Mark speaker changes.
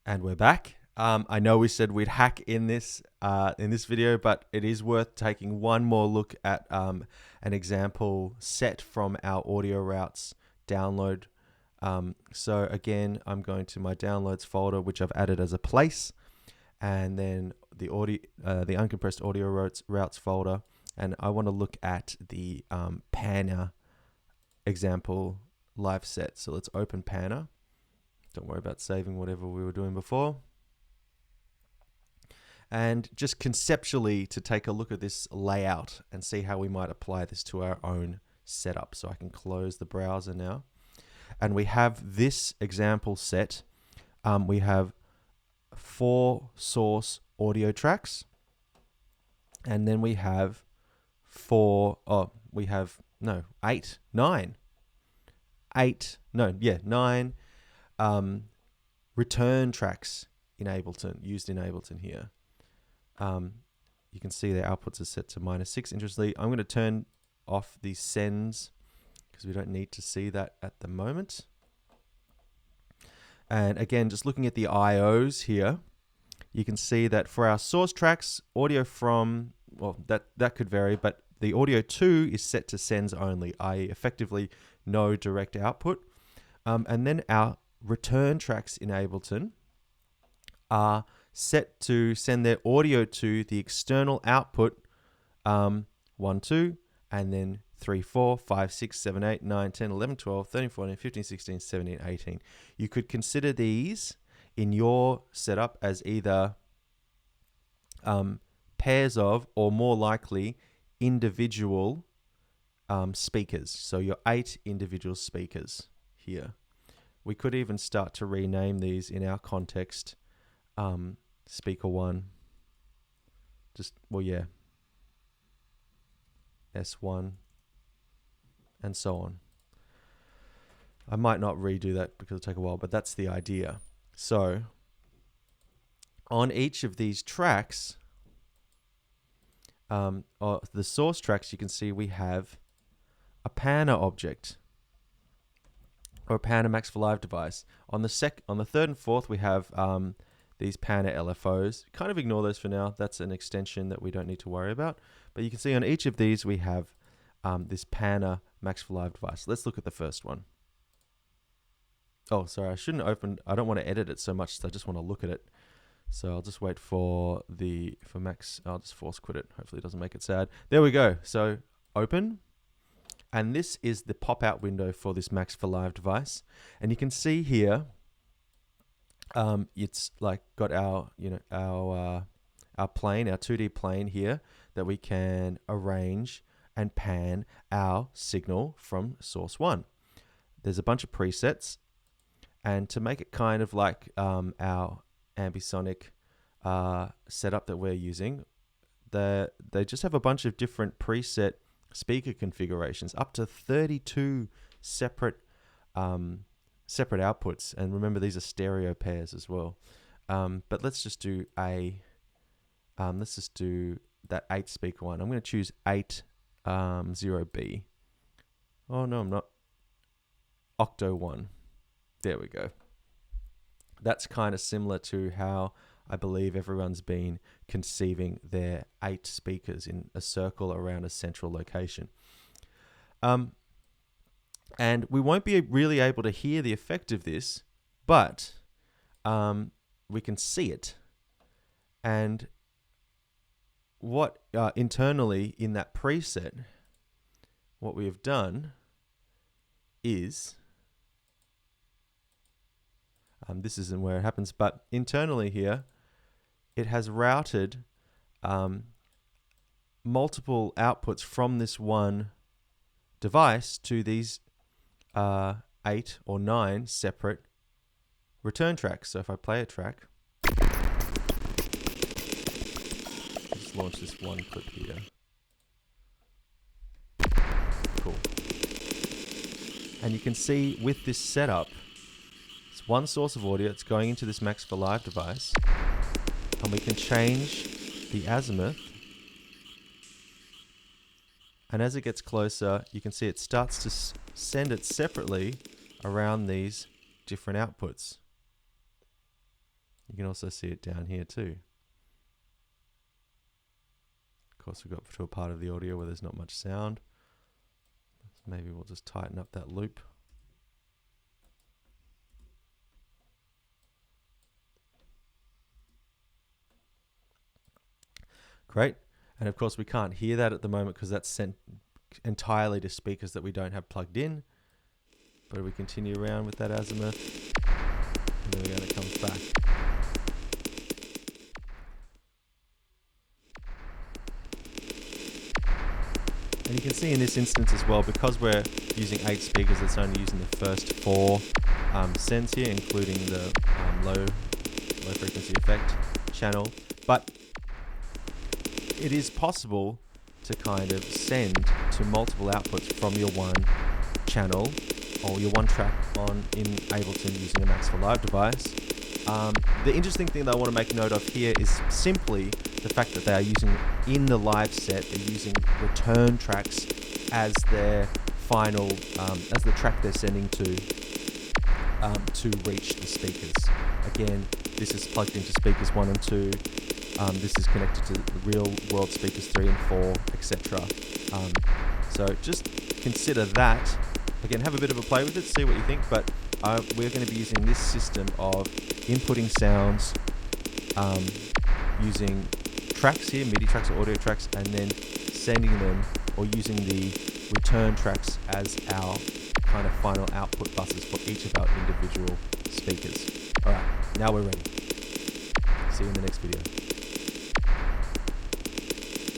Speaker 1: And we're back. I know we said we'd hack in this video, but it is worth taking one more look at an example set from our audio routes download. So again, I'm going to my downloads folder, which I've added as a place, and then the uncompressed audio routes folder, and I want to look at the Panner example live set. So let's open Panner. Don't worry about saving whatever we were doing before. And just conceptually to take a look at this layout and see how we might apply this to our own setup. So I can close the browser now. And we have this example set. We have 4 source audio tracks. And then we have 9 return tracks in Ableton, used in Ableton here. You can see the outputs are set to -6. Interestingly, I'm going to turn off the sends because we don't need to see that at the moment. And again, just looking at the IOs here, you can see that for our source tracks, audio from, well, that could vary, but the audio 2 is set to sends only, i.e. effectively no direct output. And then our return tracks in Ableton are set to send their audio to the external output 1, 2, and then 3, 4, 5, 6, 7, 8, 9, 10, 11, 12, 13, 14, 15, 16, 17, 18. You could consider these in your setup as either pairs of, or more likely, individual speakers. So your 8 individual speakers here. We could even start to rename these in our context. Speaker 1, S1, and so on. I might not redo that because it'll take a while, but that's the idea. So on each of these tracks, or the source tracks, you can see we have a Panner object, or a Panner Max for Live device. On the third and fourth, we have these Panner LFOs. Kind of ignore those for now. That's an extension that we don't need to worry about. But you can see on each of these, we have this Panner Max for Live device. Let's look at the first one. Oh, sorry, I don't want to edit it so much, so I just want to look at it. So I'll just wait for Max. I'll just force quit it. Hopefully it doesn't make it sad. There we go. So open. And this is the pop-out window for this Max for Live device. And you can see here, it's like got our plane, our 2D plane here that we can arrange and pan our signal from source 1. There's a bunch of presets, and to make it kind of like our ambisonic setup that we're using, they just have a bunch of different preset speaker configurations, up to 32 separate outputs, and remember these are stereo pairs as well. But let's just do that 8 speaker one. I'm going to choose 80B. Oh no, I'm not. Octo 1. There we go. That's kind of similar to how I believe everyone's been conceiving their 8 speakers in a circle around a central location. And we won't be really able to hear the effect of this, but we can see it. And what internally in that preset, what we have done is, this isn't where it happens, but internally here, it has routed multiple outputs from this one device to these 8 or 9 separate return tracks. So if I play a track, let's launch this one clip here. Cool. And you can see with this setup, it's one source of audio. It's going into this Max for Live device, and we can change the azimuth. And as it gets closer, you can see it starts to send it separately around these different outputs. You can also see it down here too. Of course, we've got to a part of the audio where there's not much sound. So maybe we'll just tighten up that loop. Great. And of course, we can't hear that at the moment because that's sent entirely to speakers that we don't have plugged in. But if we continue around with that azimuth, and there we go, it comes back. And you can see in this instance as well, because we're using 8 speakers, it's only using the first 4 sends here, including the low frequency effect channel. But it is possible to kind of send to multiple outputs from your one channel or your one track on in Ableton using a Max for Live device. The interesting thing that I want to make note of here is simply the fact that they are using, in the live set, they're using return tracks as their final, as the track they're sending to reach the speakers. Again, this is plugged into speakers 1 and 2. This is connected to the real world speakers 3 and 4, etc. So just consider that. Again, have a bit of a play with it, see what you think, but we're going to be using this system of inputting sounds using tracks here, MIDI tracks or audio tracks, and then sending them or using the return tracks as our kind of final output buses for each of our individual speakers. Alright, now we're ready. See you in the next video.